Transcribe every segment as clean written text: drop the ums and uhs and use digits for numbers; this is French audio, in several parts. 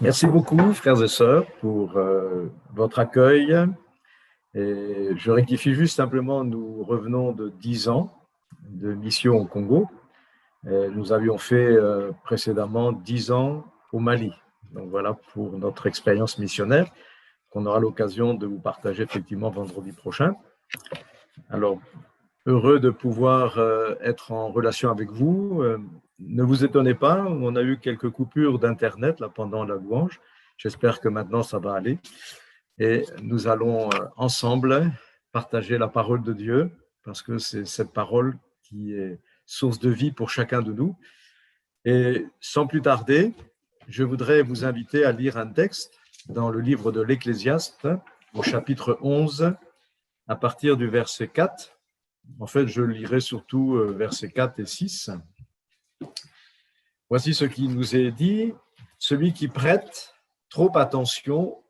Merci beaucoup, frères et sœurs, pour votre accueil. Et je rectifie juste simplement, nous revenons de 10 ans de mission au Congo. Et nous avions fait précédemment 10 ans au Mali. Donc voilà pour notre expérience missionnaire qu'on aura l'occasion de vous partager effectivement vendredi prochain. Alors, heureux de pouvoir être en relation avec vous. Ne vous étonnez pas, on a eu quelques coupures d'Internet là, pendant la louange. J'espère que maintenant ça va aller. Et nous allons ensemble partager la parole de Dieu, parce que c'est cette parole qui est source de vie pour chacun de nous. Et sans plus tarder, je voudrais vous inviter à lire un texte dans le livre de l'Ecclésiaste, au chapitre 11, à partir du verset 4. En fait, je lirai surtout versets 4 et 6. Voici ce qui nous est dit. Celui qui prête trop attention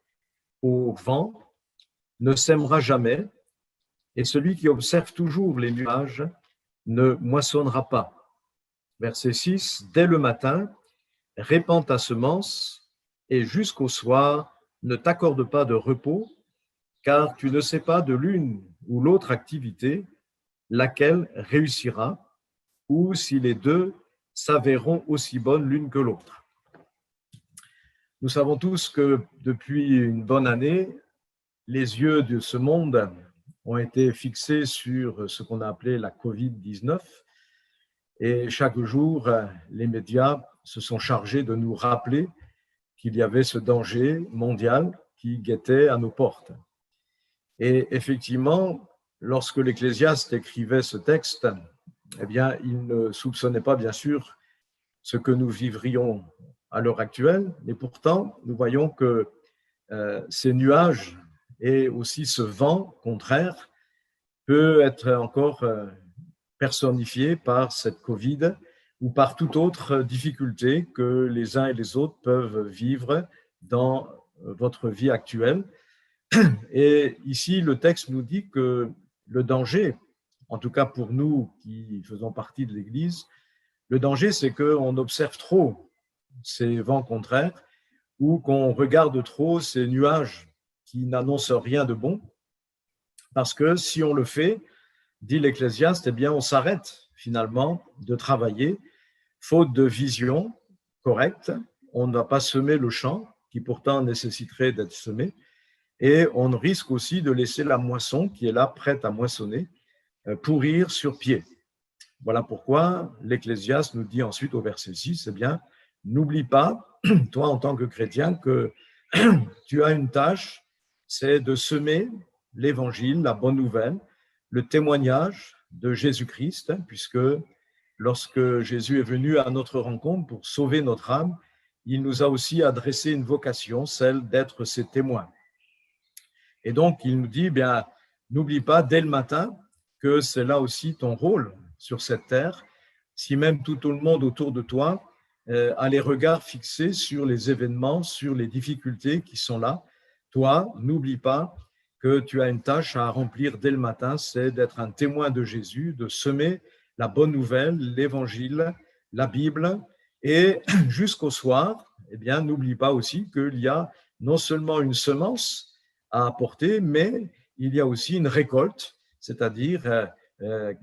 au vent ne sèmera jamais, et celui qui observe toujours les nuages ne moissonnera pas. Verset 6. Dès le matin, répands ta semence, et jusqu'au soir, ne t'accorde pas de repos, car tu ne sais pas de l'une ou l'autre activité laquelle réussira, ou si les deux s'avéreront aussi bonnes l'une que l'autre. Nous savons tous que depuis une bonne année, les yeux de ce monde ont été fixés sur ce qu'on a appelé la COVID-19, et chaque jour, les médias se sont chargés de nous rappeler qu'il y avait ce danger mondial qui guettait à nos portes. Et effectivement, lorsque l'Ecclésiaste écrivait ce texte, eh bien, il ne soupçonnait pas, bien sûr, ce que nous vivrions à l'heure actuelle, mais pourtant, nous voyons que ces nuages et aussi ce vent contraire peut être encore personnifié par cette Covid ou par toute autre difficulté que les uns et les autres peuvent vivre dans votre vie actuelle. Et ici, le texte nous dit que le danger, en tout cas pour nous qui faisons partie de l'Église, le danger, c'est qu'on observe trop ces vents contraires ou qu'on regarde trop ces nuages qui n'annoncent rien de bon. Parce que si on le fait, dit l'Ecclésiaste, eh bien, on s'arrête finalement de travailler, faute de vision correcte. On ne va pas semer le champ qui pourtant nécessiterait d'être semé. Et on risque aussi de laisser la moisson qui est là, prête à moissonner, pourrir sur pied. Voilà pourquoi l'Ecclésiaste nous dit ensuite au verset 6, eh bien, n'oublie pas, toi en tant que chrétien, que tu as une tâche, c'est de semer l'évangile, la bonne nouvelle, le témoignage de Jésus-Christ, puisque lorsque Jésus est venu à notre rencontre pour sauver notre âme, il nous a aussi adressé une vocation, celle d'être ses témoins. Et donc, il nous dit, bien, n'oublie pas dès le matin que c'est là aussi ton rôle sur cette terre. Si même tout le monde autour de toi a les regards fixés sur les événements, sur les difficultés qui sont là, toi, n'oublie pas que tu as une tâche à remplir dès le matin, c'est d'être un témoin de Jésus, de semer la bonne nouvelle, l'évangile, la Bible, et jusqu'au soir, eh bien, n'oublie pas aussi qu'il y a non seulement une semence à apporter, mais il y a aussi une récolte, c'est-à-dire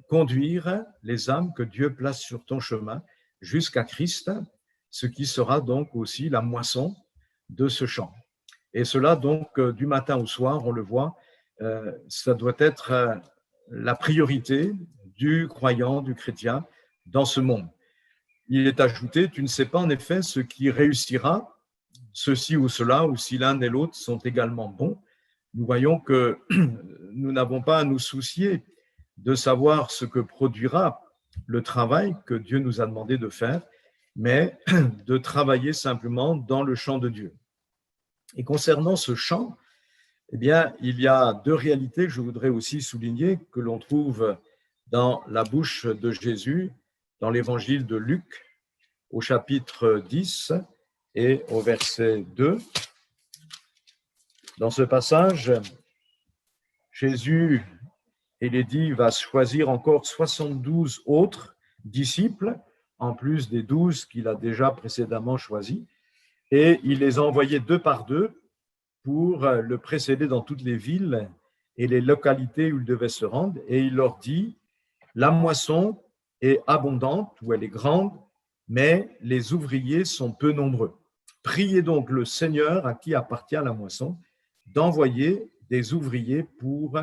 conduire les âmes que Dieu place sur ton chemin jusqu'à Christ, ce qui sera donc aussi la moisson de ce champ. Et cela donc du matin au soir, on le voit, ça doit être la priorité du croyant, du chrétien dans ce monde. Il est ajouté, tu ne sais pas en effet ce qui réussira, ceci ou cela, ou si l'un et l'autre sont également bons. Nous voyons que nous n'avons pas à nous soucier de savoir ce que produira le travail que Dieu nous a demandé de faire, mais de travailler simplement dans le champ de Dieu. Et concernant ce champ, eh bien, il y a deux réalités que je voudrais aussi souligner, que l'on trouve dans la bouche de Jésus, dans l'évangile de Luc, au chapitre 10 et au verset 2. Dans ce passage, Jésus, il est dit, va choisir encore 72 autres disciples, en plus des 12 qu'il a déjà précédemment choisis. et il les a envoyés deux par deux pour le précéder dans toutes les villes et les localités où il devait se rendre. Et il leur dit, la moisson est abondante ou elle est grande, mais les ouvriers sont peu nombreux. Priez donc le Seigneur à qui appartient la moisson d'envoyer des ouvriers pour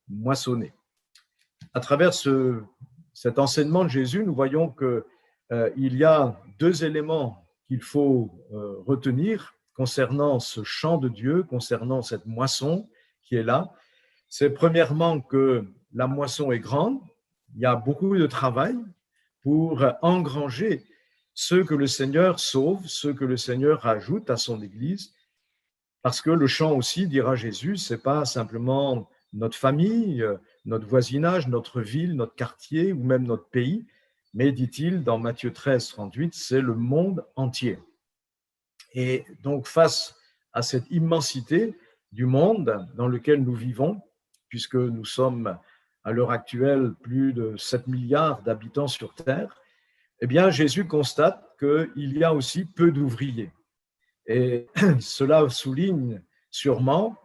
moissonner. À travers cet enseignement de Jésus, nous voyons qu'il y a deux éléments qu'il faut retenir concernant ce chant de Dieu, concernant cette moisson qui est là. C'est premièrement que la moisson est grande, il y a beaucoup de travail pour engranger ceux que le Seigneur sauve, ceux que le Seigneur rajoute à son Église, parce que le chant aussi, dira Jésus, ce n'est pas simplement notre famille, notre voisinage, notre ville, notre quartier ou même notre pays, mais, dit-il dans Matthieu 13, 38, c'est le monde entier. Et donc, face à cette immensité du monde dans lequel nous vivons, puisque nous sommes à l'heure actuelle plus de 7 milliards d'habitants sur Terre, eh bien, Jésus constate qu'il y a aussi peu d'ouvriers. Et cela souligne sûrement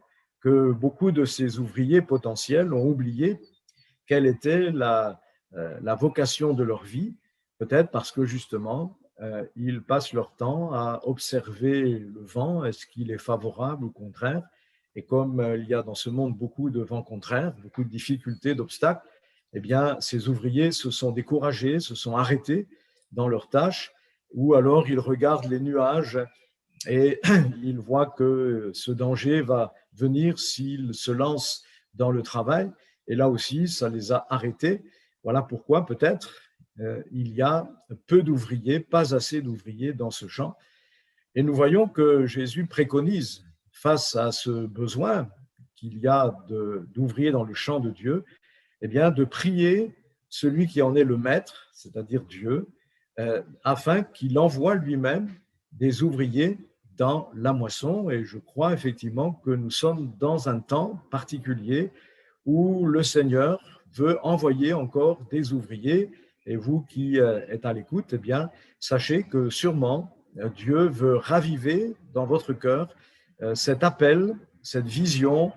que beaucoup de ces ouvriers potentiels ont oublié quelle était la vocation de leur vie, peut-être parce que justement, ils passent leur temps à observer le vent, est-ce qu'il est favorable ou contraire. Et comme il y a dans ce monde beaucoup de vents contraires, beaucoup de difficultés, d'obstacles, eh bien, ces ouvriers se sont découragés, se sont arrêtés dans leurs tâches, ou alors ils regardent les nuages et ils voient que ce danger va venir s'ils se lancent dans le travail. Et là aussi, ça les a arrêtés. Voilà pourquoi peut-être il y a peu d'ouvriers, pas assez d'ouvriers dans ce champ. Et nous voyons que Jésus préconise, face à ce besoin qu'il y a d'ouvriers dans le champ de Dieu, eh bien, de prier celui qui en est le maître, c'est-à-dire Dieu, afin qu'il envoie lui-même des ouvriers dans la moisson. Et je crois effectivement que nous sommes dans un temps particulier où le Seigneur veut envoyer encore des ouvriers. Et vous qui êtes à l'écoute, eh bien, sachez que sûrement Dieu veut raviver dans votre cœur cet appel, cette vision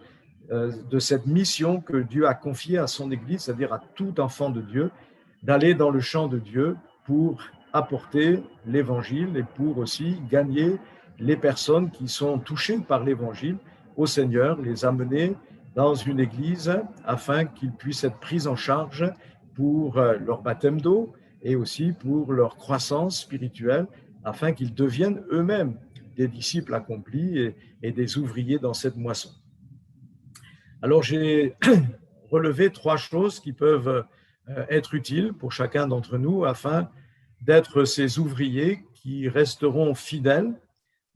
de cette mission que Dieu a confiée à son Église, c'est-à-dire à tout enfant de Dieu, d'aller dans le champ de Dieu pour apporter l'Évangile et pour aussi gagner les personnes qui sont touchées par l'Évangile au Seigneur, les amener dans une église afin qu'ils puissent être pris en charge pour leur baptême d'eau et aussi pour leur croissance spirituelle, afin qu'ils deviennent eux-mêmes des disciples accomplis et des ouvriers dans cette moisson. Alors, j'ai relevé trois choses qui peuvent être utiles pour chacun d'entre nous afin d'être ces ouvriers qui resteront fidèles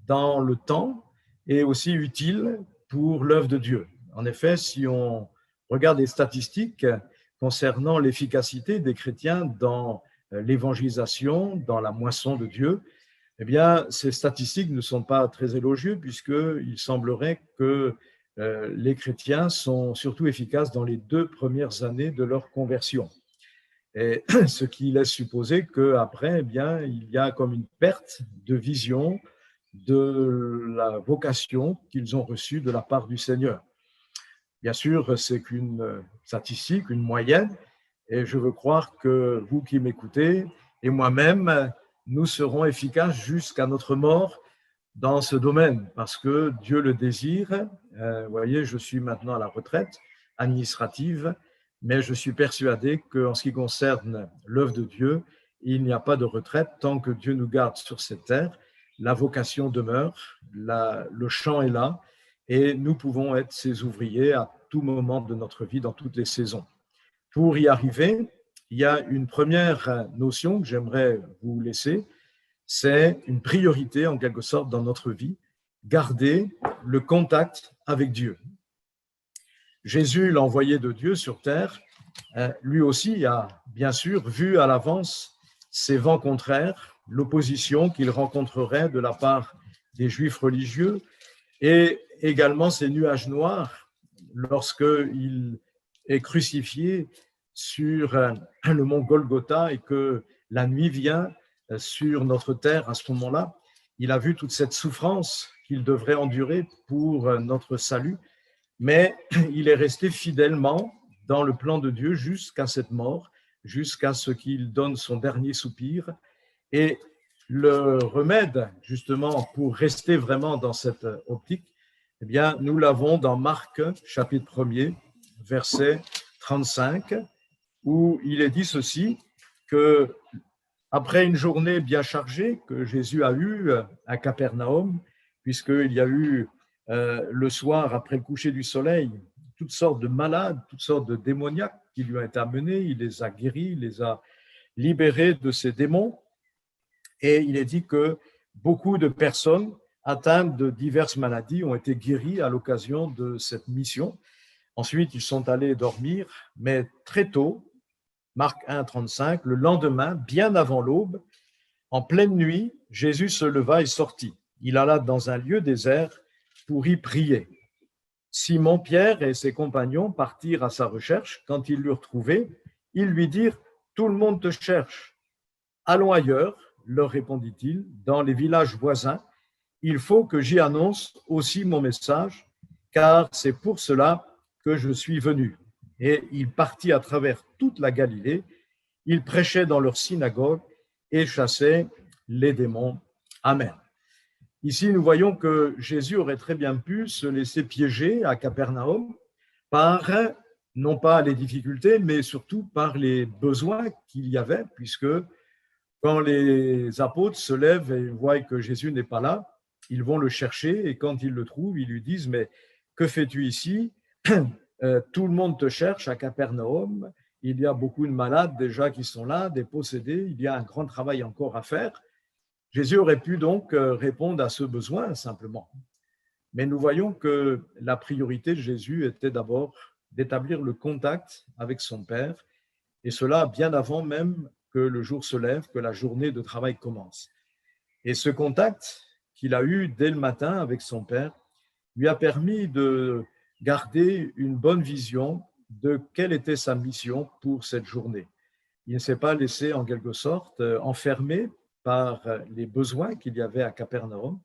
dans le temps et aussi utiles pour l'œuvre de Dieu. En effet, si on regarde les statistiques concernant l'efficacité des chrétiens dans l'évangélisation, dans la moisson de Dieu, eh bien, ces statistiques ne sont pas très élogieuses puisqu'il semblerait que les chrétiens sont surtout efficaces dans les 2 premières années de leur conversion. Et ce qui laisse supposer qu'après, eh bien, il y a comme une perte de vision de la vocation qu'ils ont reçue de la part du Seigneur. Bien sûr, c'est qu'une statistique, une moyenne, et je veux croire que vous qui m'écoutez et moi-même, nous serons efficaces jusqu'à notre mort dans ce domaine, parce que Dieu le désire. Vous voyez, je suis maintenant à la retraite administrative, mais je suis persuadé qu'en ce qui concerne l'œuvre de Dieu, il n'y a pas de retraite tant que Dieu nous garde sur cette terre. La vocation demeure, le champ est là, et nous pouvons être ses ouvriers à tout moment de notre vie, dans toutes les saisons. Pour y arriver, il y a une première notion que j'aimerais vous laisser, c'est une priorité en quelque sorte dans notre vie, garder le contact avec Dieu. Jésus, l'envoyé de Dieu sur terre, lui aussi a bien sûr vu à l'avance ces vents contraires, l'opposition qu'il rencontrerait de la part des Juifs religieux et également ces nuages noirs lorsqu'il est crucifié sur le mont Golgotha et que la nuit vient sur notre terre à ce moment-là. il a vu toute cette souffrance qu'il devrait endurer pour notre salut, mais il est resté fidèlement dans le plan de Dieu jusqu'à cette mort, jusqu'à ce qu'il donne son dernier soupir. Et le remède, justement, pour rester vraiment dans cette optique, eh bien, nous l'avons dans Marc, chapitre 1er, verset 35, où il est dit ceci, que après une journée bien chargée que Jésus a eue à Capernaum, puisqu'il y a eu le soir, après le coucher du soleil, toutes sortes de malades, toutes sortes de démoniaques qui lui ont été amenés, il les a guéris, il les a libérés de ces démons. Et il est dit que beaucoup de personnes atteintes de diverses maladies ont été guéries à l'occasion de cette mission. Ensuite, ils sont allés dormir, mais très tôt, Marc 1, 35, le lendemain, bien avant l'aube, en pleine nuit, Jésus se leva et sortit. Il alla dans un lieu désert pour y prier. Simon Pierre et ses compagnons partirent à sa recherche. Quand ils l'eurent trouvé, ils lui dirent « Tout le monde te cherche. Allons ailleurs, leur répondit-il, dans les villages voisins. Il faut que j'y annonce aussi mon message, car c'est pour cela que je suis venu. » Et il partit à travers toute la Galilée. Il prêchait dans leur synagogue et chassait les démons. Amen. Ici, nous voyons que Jésus aurait très bien pu se laisser piéger à Capernaum par, non pas les difficultés, mais surtout par les besoins qu'il y avait, puisque quand les apôtres se lèvent et voient que Jésus n'est pas là, ils vont le chercher et quand ils le trouvent, ils lui disent « Mais que fais-tu ici ? Tout le monde te cherche à Capernaum. Il y a beaucoup de malades déjà qui sont là, des possédés. Il y a un grand travail encore à faire. » Jésus aurait pu donc répondre à ce besoin simplement. Mais nous voyons que la priorité de Jésus était d'abord d'établir le contact avec son Père, et cela bien avant même que le jour se lève, que la journée de travail commence. Et ce contact qu'il a eu dès le matin avec son Père lui a permis de garder une bonne vision de quelle était sa mission pour cette journée. Il ne s'est pas laissé en quelque sorte enfermer par les besoins qu'il y avait à Capernaum,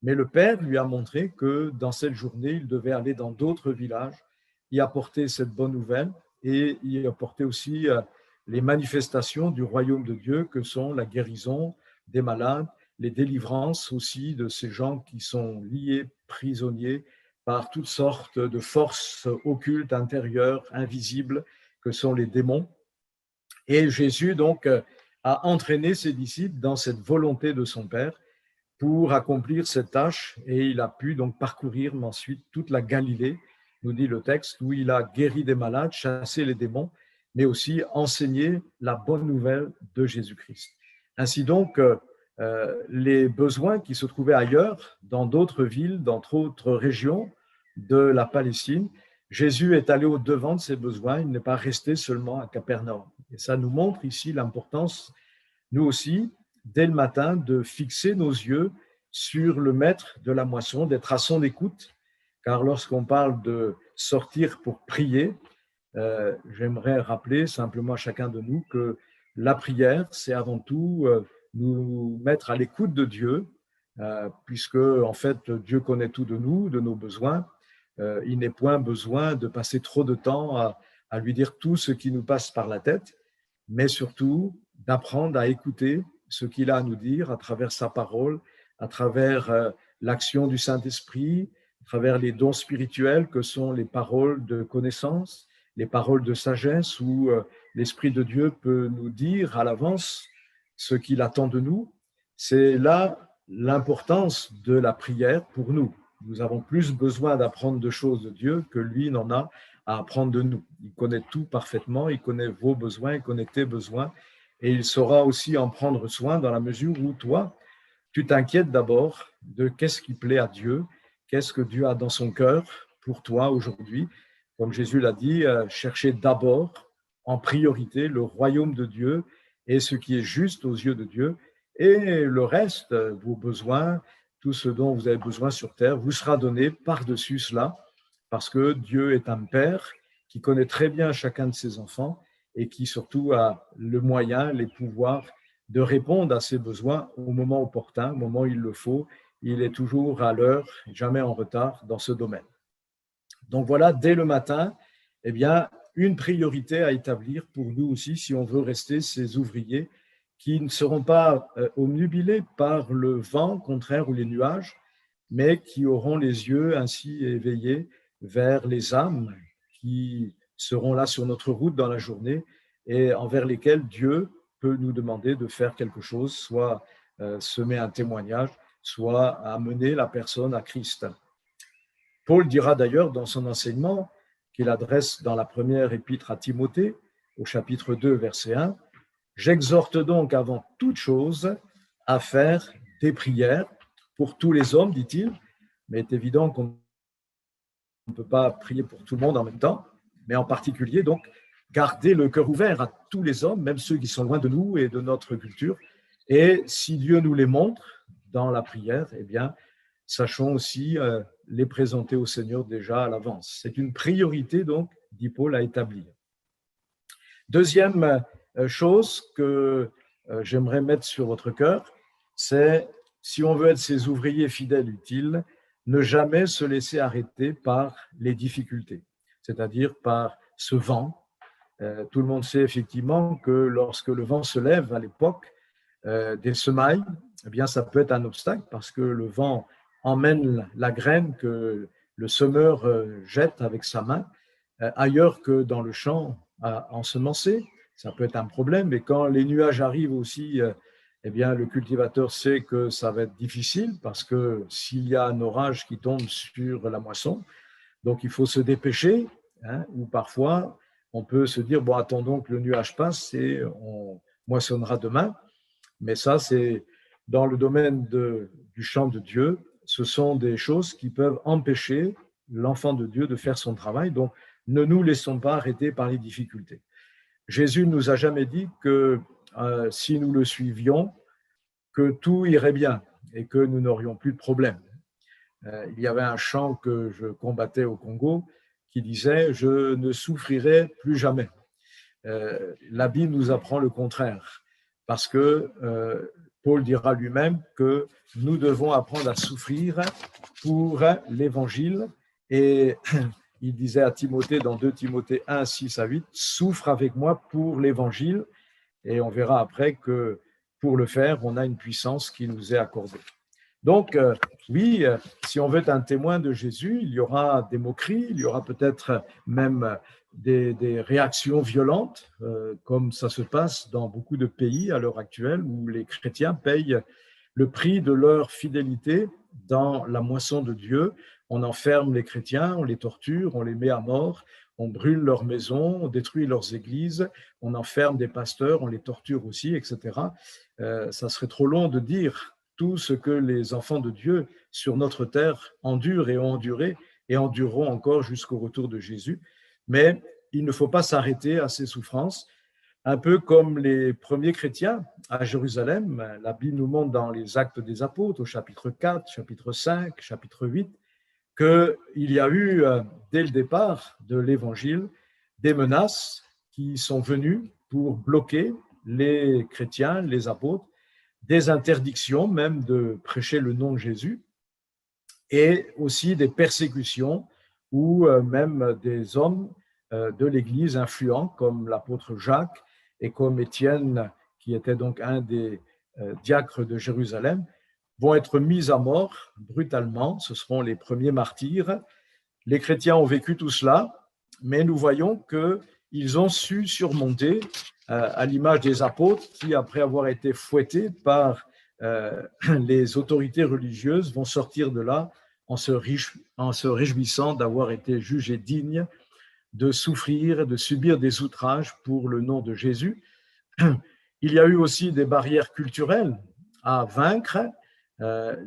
mais le Père lui a montré que dans cette journée, il devait aller dans d'autres villages, y apporter cette bonne nouvelle et y apporter aussi les manifestations du royaume de Dieu que sont la guérison des malades, les délivrances aussi de ces gens qui sont liés, prisonniers par toutes sortes de forces occultes, intérieures, invisibles, que sont les démons. Et Jésus donc a entraîné ses disciples dans cette volonté de son Père pour accomplir cette tâche, et il a pu donc parcourir ensuite toute la Galilée, nous dit le texte, où il a guéri des malades, chassé les démons, mais aussi enseigné la bonne nouvelle de Jésus-Christ. Ainsi donc, les besoins qui se trouvaient ailleurs, dans d'autres villes, dans d'autres régions de la Palestine, Jésus est allé au-devant de ces besoins, il n'est pas resté seulement à Capernaum. Et ça nous montre ici l'importance, nous aussi, dès le matin, de fixer nos yeux sur le maître de la moisson, d'être à son écoute, car lorsqu'on parle de sortir pour prier, j'aimerais rappeler simplement à chacun de nous que la prière, c'est avant tout nous mettre à l'écoute de Dieu, puisque en fait Dieu connaît tout de nous, de nos besoins. Il n'est point besoin de passer trop de temps à lui dire tout ce qui nous passe par la tête, mais surtout d'apprendre à écouter ce qu'il a à nous dire à travers sa parole, à travers l'action du Saint-Esprit, à travers les dons spirituels que sont les paroles de connaissance, les paroles de sagesse où l'Esprit de Dieu peut nous dire à l'avance ce qu'il attend de nous. C'est là l'importance de la prière pour nous. Nous avons plus besoin d'apprendre de choses de Dieu que lui n'en a à apprendre de nous. Il connaît tout parfaitement, il connaît vos besoins, il connaît tes besoins, et il saura aussi en prendre soin dans la mesure où toi, tu t'inquiètes d'abord de qu'est-ce qui plaît à Dieu, qu'est-ce que Dieu a dans son cœur pour toi aujourd'hui. Comme Jésus l'a dit, cherchez d'abord en priorité le royaume de Dieu et ce qui est juste aux yeux de Dieu, et le reste, vos besoins, tout ce dont vous avez besoin sur terre, vous sera donné par-dessus cela, parce que Dieu est un Père qui connaît très bien chacun de ses enfants et qui surtout a le moyen, les pouvoirs de répondre à ses besoins au moment opportun, au moment où il le faut. Il est toujours à l'heure, jamais en retard dans ce domaine. Donc voilà, dès le matin, eh bien, une priorité à établir pour nous aussi si on veut rester ces ouvriers qui ne seront pas obnubilés par le vent contraire ou les nuages, mais qui auront les yeux ainsi éveillés vers les âmes qui seront là sur notre route dans la journée et envers lesquelles Dieu peut nous demander de faire quelque chose, soit semer un témoignage, soit amener la personne à Christ. Paul dira d'ailleurs dans son enseignement qu'il adresse dans la première épître à Timothée, au chapitre 2, verset 1, « J'exhorte donc avant toute chose à faire des prières pour tous les hommes, dit-il, mais il est évident qu'on ne peut pas prier pour tout le monde en même temps, mais en particulier, donc, garder le cœur ouvert à tous les hommes, même ceux qui sont loin de nous et de notre culture. Et si Dieu nous les montre dans la prière, eh bien, sachons aussi les présenter au Seigneur déjà à l'avance. C'est une priorité, donc, dit Paul, à établir. Deuxième chose que j'aimerais mettre sur votre cœur, c'est, si on veut être ces ouvriers fidèles utiles, ne jamais se laisser arrêter par les difficultés, c'est-à-dire par ce vent. Tout le monde sait effectivement que lorsque le vent se lève à l'époque des semailles, eh bien, ça peut être un obstacle parce que le vent emmène la graine que le semeur jette avec sa main ailleurs que dans le champ à ensemencer. Ça peut être un problème. Et quand les nuages arrivent aussi, eh bien, le cultivateur sait que ça va être difficile parce que s'il y a un orage qui tombe sur la moisson, donc il faut se dépêcher, hein, ou parfois on peut se dire, bon, attendons que le nuage passe et on moissonnera demain. Mais ça, c'est dans le domaine du champ de Dieu. Ce sont des choses qui peuvent empêcher l'enfant de Dieu de faire son travail. Donc, ne nous laissons pas arrêter par les difficultés. Jésus ne nous a jamais dit que si nous le suivions, que tout irait bien et que nous n'aurions plus de problème. Il y avait un chant que je combattais au Congo qui disait « Je ne souffrirai plus jamais ». La Bible nous apprend le contraire, parce que Paul dira lui-même que nous devons apprendre à souffrir pour l'Évangile. Et il disait à Timothée dans 2 Timothée 1, 6 à 8, « Souffre avec moi pour l'Évangile ». Et on verra après que pour le faire, on a une puissance qui nous est accordée. Donc, oui, si on veut être un témoin de Jésus, il y aura des moqueries, il y aura peut-être même des réactions violentes, comme ça se passe dans beaucoup de pays à l'heure actuelle, où les chrétiens payent le prix de leur fidélité dans la moisson de Dieu. On enferme les chrétiens, on les torture, on les met à mort, on brûle leurs maisons, on détruit leurs églises, on enferme des pasteurs, on les torture aussi, etc. Ça serait trop long de dire tout ce que les enfants de Dieu sur notre terre endurent et ont enduré et endureront encore jusqu'au retour de Jésus. Mais il ne faut pas s'arrêter à ces souffrances. Un peu comme les premiers chrétiens à Jérusalem, la Bible nous montre dans les Actes des Apôtres, au chapitre 4, chapitre 5, chapitre 8, qu'il y a eu, dès le départ de l'Évangile, des menaces qui sont venues pour bloquer les chrétiens, les apôtres, des interdictions même de prêcher le nom de Jésus, et aussi des persécutions où même des hommes de l'Église influents, comme l'apôtre Jacques et comme Étienne, qui était donc un des diacres de Jérusalem, vont être mis à mort brutalement. Ce seront les premiers martyrs. Les chrétiens ont vécu tout cela, mais nous voyons qu'ils ont su surmonter, à l'image des apôtres qui, après avoir été fouettés par les autorités religieuses, vont sortir de là en se réjouissant d'avoir été jugés dignes de souffrir, de subir des outrages pour le nom de Jésus. Il y a eu aussi des barrières culturelles à vaincre.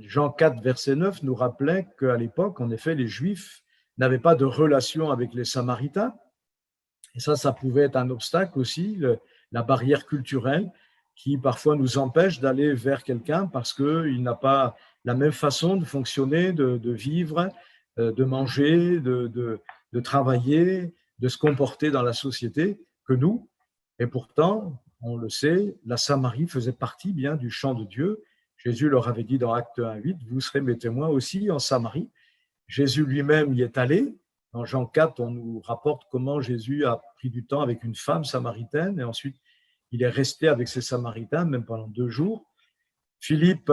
Jean 4, verset 9 nous rappelait qu'à l'époque, en effet, les Juifs n'avaient pas de relation avec les Samaritains. Et ça pouvait être un obstacle aussi, la barrière culturelle qui parfois nous empêche d'aller vers quelqu'un parce qu'il n'a pas la même façon de fonctionner, de vivre, de manger, de travailler, de se comporter dans la société que nous. Et pourtant, on le sait, la Samarie faisait partie bien du champ de Dieu. Jésus leur avait dit dans Acte 1:8, vous serez mes témoins aussi en Samarie. Jésus lui-même y est allé. Dans Jean 4, on nous rapporte comment Jésus a pris du temps avec une femme samaritaine et ensuite il est resté avec ces Samaritains, même pendant 2 jours. Philippe,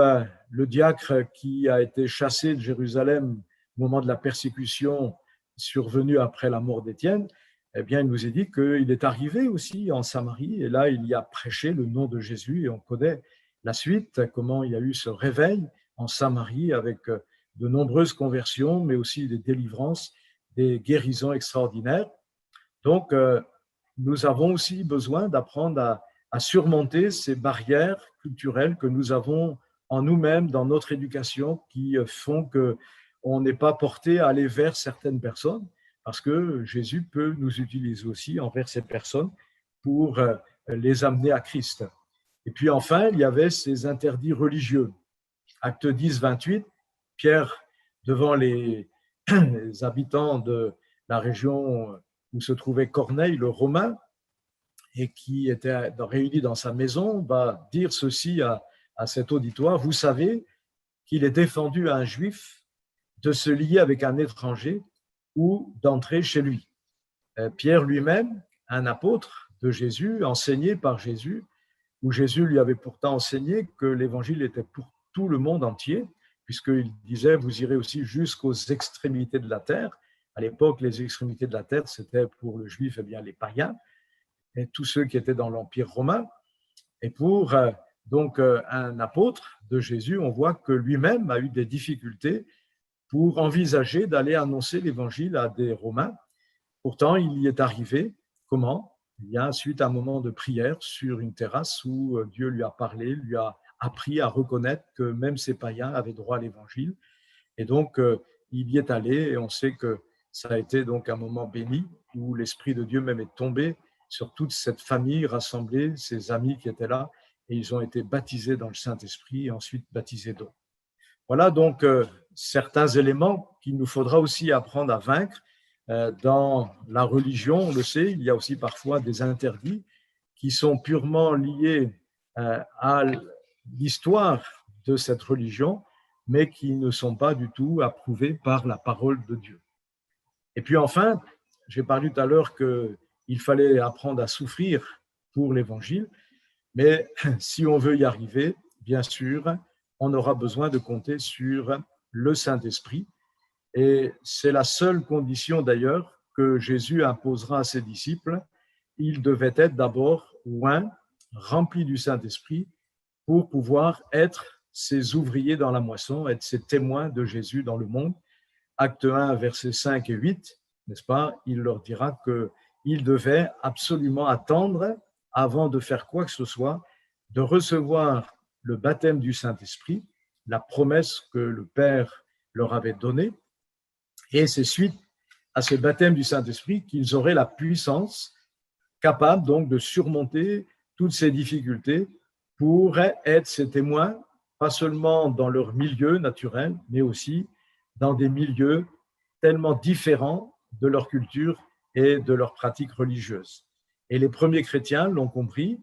le diacre qui a été chassé de Jérusalem au moment de la persécution survenue après la mort d'Étienne, eh bien, il nous est dit qu'il est arrivé aussi en Samarie et là, il y a prêché le nom de Jésus et on connaît la suite, comment il y a eu ce réveil en Samarie avec de nombreuses conversions, mais aussi des délivrances, des guérisons extraordinaires. Donc, nous avons aussi besoin d'apprendre à surmonter ces barrières culturelles que nous avons en nous-mêmes, dans notre éducation, qui font qu'on n'est pas porté à aller vers certaines personnes, parce que Jésus peut nous utiliser aussi envers ces personnes pour les amener à Christ. Et puis enfin, il y avait ces interdits religieux. Acte 10:28, Pierre, devant les habitants de la région où se trouvait Corneille, le Romain, et qui était réuni dans sa maison, va dire ceci à cet auditoire, vous savez qu'il est défendu à un juif de se lier avec un étranger ou d'entrer chez lui. Pierre lui-même, un apôtre de Jésus, enseigné par Jésus, où Jésus lui avait pourtant enseigné que l'évangile était pour tout le monde entier, puisqu'il disait, vous irez aussi jusqu'aux extrémités de la terre. À l'époque, les extrémités de la terre, c'était pour le juif, eh bien, les païens, et tous ceux qui étaient dans l'Empire romain. Et pour donc un apôtre de Jésus, on voit que lui-même a eu des difficultés pour envisager d'aller annoncer l'évangile à des Romains. Pourtant, il y est arrivé. Comment? Il y a suite à un moment de prière sur une terrasse où Dieu lui a parlé, lui a appris à reconnaître que même ces païens avaient droit à l'évangile. Et donc, il y est allé et on sait que ça a été donc un moment béni où l'Esprit de Dieu même est tombé sur toute cette famille rassemblée, ses amis qui étaient là, et ils ont été baptisés dans le Saint-Esprit et ensuite baptisés d'eau. Voilà donc certains éléments qu'il nous faudra aussi apprendre à vaincre. Dans la religion, on le sait, il y a aussi parfois des interdits qui sont purement liés à l'histoire de cette religion, mais qui ne sont pas du tout approuvés par la parole de Dieu. Et puis enfin, j'ai parlé tout à l'heure qu'il fallait apprendre à souffrir pour l'évangile, mais si on veut y arriver, bien sûr, on aura besoin de compter sur le Saint-Esprit. Et c'est la seule condition d'ailleurs que Jésus imposera à ses disciples. Ils devaient être d'abord oints, remplis du Saint-Esprit, pour pouvoir être ses ouvriers dans la moisson, être ses témoins de Jésus dans le monde. Acte 1, versets 5 et 8, n'est-ce pas? Il leur dira qu'ils devaient absolument attendre, avant de faire quoi que ce soit, de recevoir le baptême du Saint-Esprit, la promesse que le Père leur avait donnée. Et c'est suite à ce baptême du Saint-Esprit qu'ils auraient la puissance capable donc de surmonter toutes ces difficultés pour être ces témoins, pas seulement dans leur milieu naturel, mais aussi dans des milieux tellement différents de leur culture et de leurs pratiques religieuses. Et les premiers chrétiens l'ont compris,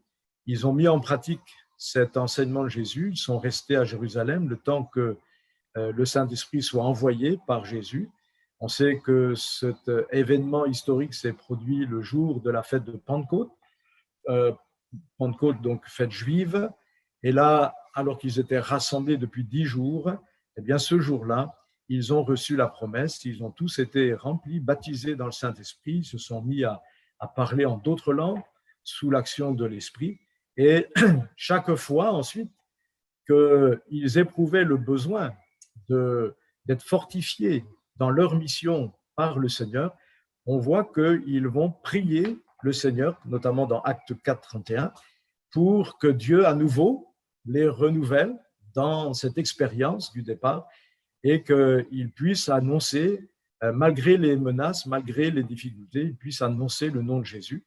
ils ont mis en pratique cet enseignement de Jésus, ils sont restés à Jérusalem le temps que le Saint-Esprit soit envoyé par Jésus. On sait que cet événement historique s'est produit le jour de la fête de Pentecôte, Pentecôte, donc fête juive. Et là, alors qu'ils étaient rassemblés depuis 10 jours, eh bien ce jour-là, ils ont reçu la promesse, ils ont tous été remplis, baptisés dans le Saint-Esprit, ils se sont mis à parler en d'autres langues sous l'action de l'Esprit. Et chaque fois ensuite qu'ils éprouvaient le besoin d'être fortifiés dans leur mission par le Seigneur, on voit qu'ils vont prier le Seigneur, notamment dans Acte 4, 31, pour que Dieu à nouveau les renouvelle dans cette expérience du départ et qu'ils puissent annoncer, malgré les menaces, malgré les difficultés, ils puissent annoncer le nom de Jésus.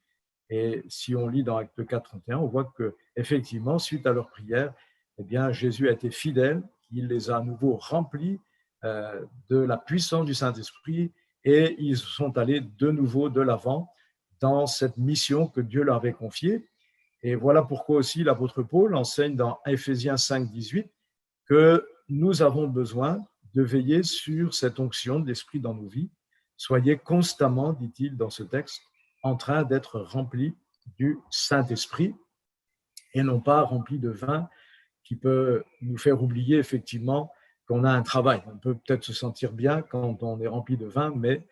Et si on lit dans Acte 4, 31, on voit qu'effectivement, suite à leur prière, eh bien, Jésus a été fidèle, il les a à nouveau remplis de la puissance du Saint-Esprit et ils sont allés de nouveau de l'avant dans cette mission que Dieu leur avait confiée. Et voilà pourquoi aussi l'apôtre Paul enseigne dans Éphésiens 5, 18 que nous avons besoin de veiller sur cette onction de l'Esprit dans nos vies. Soyez constamment, dit-il dans ce texte, en train d'être remplis du Saint-Esprit et non pas remplis de vin qui peut nous faire oublier effectivement qu'on a un travail. On peut peut-être se sentir bien quand on est rempli de vin, mais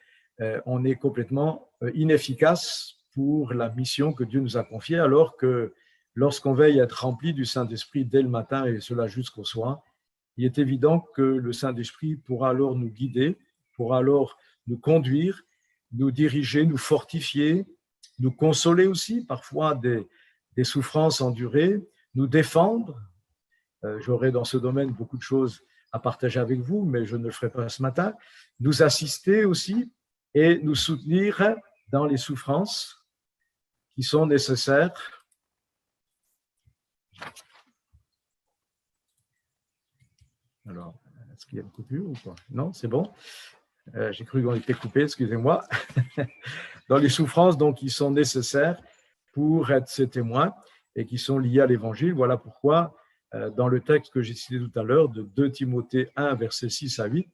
on est complètement inefficace pour la mission que Dieu nous a confiée, alors que lorsqu'on veille à être rempli du Saint-Esprit dès le matin et cela jusqu'au soir, il est évident que le Saint-Esprit pourra alors nous guider, pourra alors nous conduire, nous diriger, nous fortifier, nous consoler aussi, parfois des souffrances endurées, nous défendre. J'aurai dans ce domaine beaucoup de choses à partager avec vous, mais je ne le ferai pas ce matin. Nous assister aussi et nous soutenir dans les souffrances qui sont nécessaires. Alors, est-ce qu'il y a une coupure ou pas? Non, c'est bon. J'ai cru qu'on était coupé, excusez-moi. Dans les souffrances donc, qui sont nécessaires pour être ses témoins et qui sont liées à l'Évangile. Voilà pourquoi, dans le texte que j'ai cité tout à l'heure, de 2 Timothée 1, versets 6 à 8,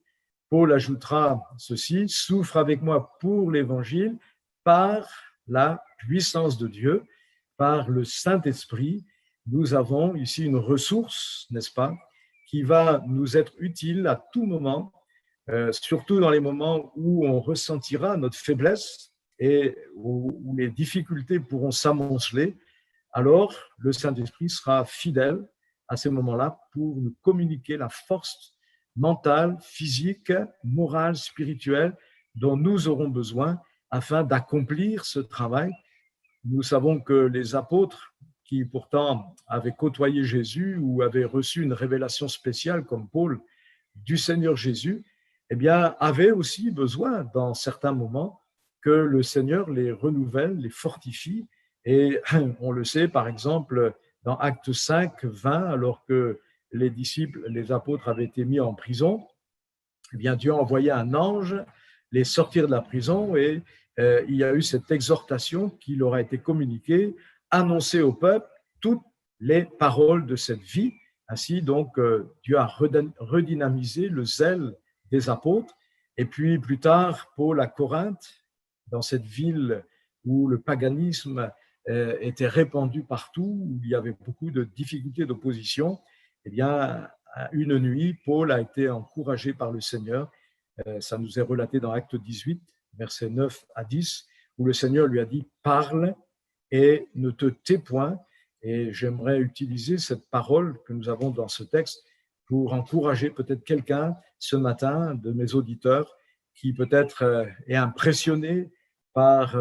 Paul ajoutera ceci: « Souffre avec moi pour l'Évangile par la puissance de Dieu, par le Saint-Esprit. » Nous avons ici une ressource, n'est-ce pas, qui va nous être utile à tout moment, surtout dans les moments où on ressentira notre faiblesse et où les difficultés pourront s'amonceler. Alors le Saint-Esprit sera fidèle à ces moments-là pour nous communiquer la force mentale, physique, morale, spirituelle dont nous aurons besoin afin d'accomplir ce travail. Nous savons que les apôtres qui pourtant avaient côtoyé Jésus ou avaient reçu une révélation spéciale comme Paul du Seigneur Jésus, eh bien, avaient aussi besoin dans certains moments que le Seigneur les renouvelle, les fortifie. Et on le sait, par exemple, dans Actes 5, 20, alors que les disciples, les apôtres avaient été mis en prison, eh bien, Dieu a envoyé un ange les sortir de la prison et il y a eu cette exhortation qui leur a été communiquée, annoncer au peuple toutes les paroles de cette vie. Ainsi, donc, Dieu a redynamisé le zèle des apôtres. Et puis, plus tard, Paul à Corinthe, dans cette ville où le paganisme était répandu partout, où il y avait beaucoup de difficultés d'opposition, eh bien, une nuit, Paul a été encouragé par le Seigneur. Ça nous est relaté dans Acte 18, versets 9 à 10, où le Seigneur lui a dit « Parle et ne te tais point ». Et j'aimerais utiliser cette parole que nous avons dans ce texte pour encourager peut-être quelqu'un ce matin de mes auditeurs qui peut-être est impressionné par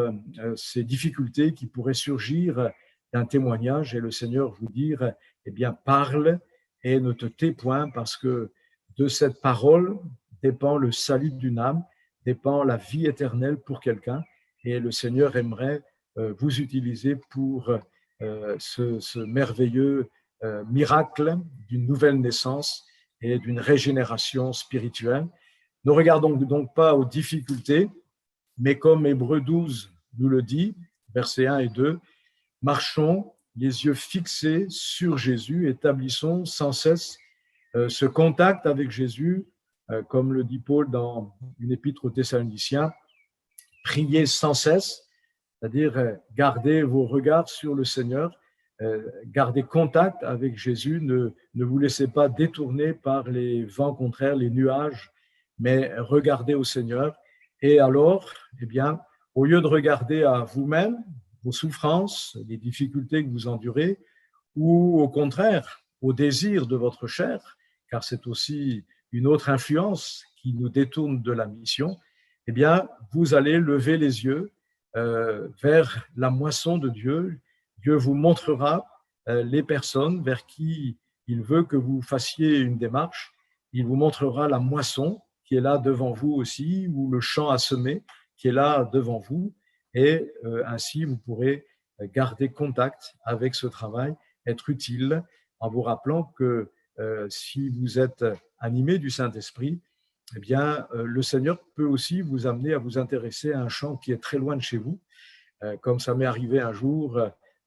ces difficultés qui pourraient surgir d'un témoignage et le Seigneur vous dire « Eh bien, parle et ne te tais point parce que de cette parole dépend le salut d'une âme, dépend la vie éternelle pour quelqu'un et le Seigneur aimerait vous utiliser pour ce merveilleux miracle d'une nouvelle naissance et d'une régénération spirituelle. Ne regardons donc pas aux difficultés, mais comme Hébreux 12 nous le dit, versets 1 et 2, marchons les yeux fixés sur Jésus, établissons sans cesse ce contact avec Jésus, comme le dit Paul dans une épître aux Thessaloniciens, priez sans cesse, c'est-à-dire gardez vos regards sur le Seigneur, gardez contact avec Jésus, ne vous laissez pas détourner par les vents contraires, les nuages, mais regardez au Seigneur. Et alors, eh bien, au lieu de regarder à vous-même, vos souffrances, les difficultés que vous endurez, ou au contraire, au désir de votre chair, car c'est aussi une autre influence qui nous détourne de la mission, eh bien, vous allez lever les yeux vers la moisson de Dieu. Dieu vous montrera les personnes vers qui il veut que vous fassiez une démarche. Il vous montrera la moisson qui est là devant vous aussi, ou le champ à semer qui est là devant vous. Et ainsi, vous pourrez garder contact avec ce travail, être utile, en vous rappelant que si vous êtes animé du Saint-Esprit, eh bien, le Seigneur peut aussi vous amener à vous intéresser à un champ qui est très loin de chez vous, comme ça m'est arrivé un jour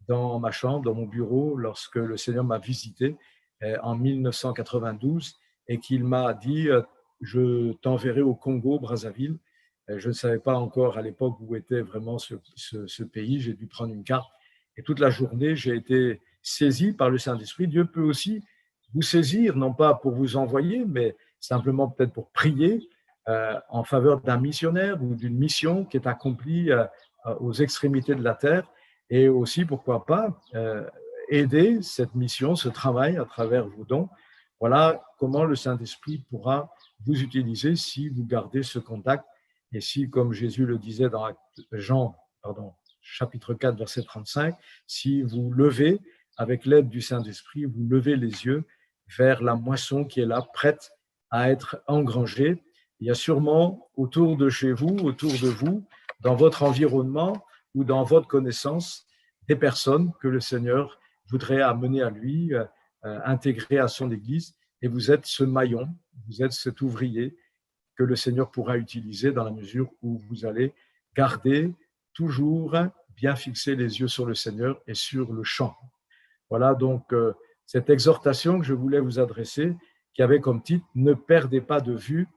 dans ma chambre, dans mon bureau, lorsque le Seigneur m'a visité en 1992 et qu'il m'a dit « Je t'enverrai au Congo, Brazzaville ». Je ne savais pas encore à l'époque où était vraiment ce pays. J'ai dû prendre une carte et toute la journée, j'ai été saisi par le Saint-Esprit. Dieu peut aussi vous saisir, non pas pour vous envoyer, mais simplement peut-être pour prier en faveur d'un missionnaire ou d'une mission qui est accomplie aux extrémités de la terre, et aussi, pourquoi pas, aider cette mission, ce travail à travers vos dons. Voilà comment le Saint-Esprit pourra vous utiliser si vous gardez ce contact et si, comme Jésus le disait dans chapitre 4, verset 35, si vous levez, avec l'aide du Saint-Esprit, vous levez les yeux vers la moisson qui est là, prête à être engrangée. Il y a sûrement autour de chez vous, autour de vous, dans votre environnement ou dans votre connaissance, des personnes que le Seigneur voudrait amener à lui, intégrer à son Église, et vous êtes ce maillon, vous êtes cet ouvrier que le Seigneur pourra utiliser dans la mesure où vous allez garder toujours bien fixer les yeux sur le Seigneur et sur le chant. Voilà donc cette exhortation que je voulais vous adresser, qui avait comme titre « Ne perdez pas de vue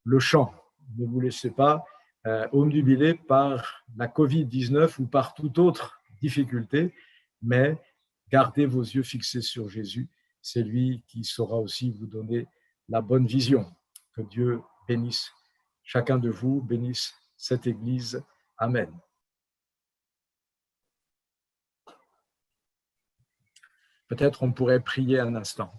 le chant ». Ne vous laissez pas omnubilé par la Covid-19 ou par toute autre difficulté, mais gardez vos yeux fixés sur Jésus. C'est lui qui saura aussi vous donner la bonne vision. Que Dieu bénisse chacun de vous, bénisse cette Église. Amen. Peut-être on pourrait prier un instant.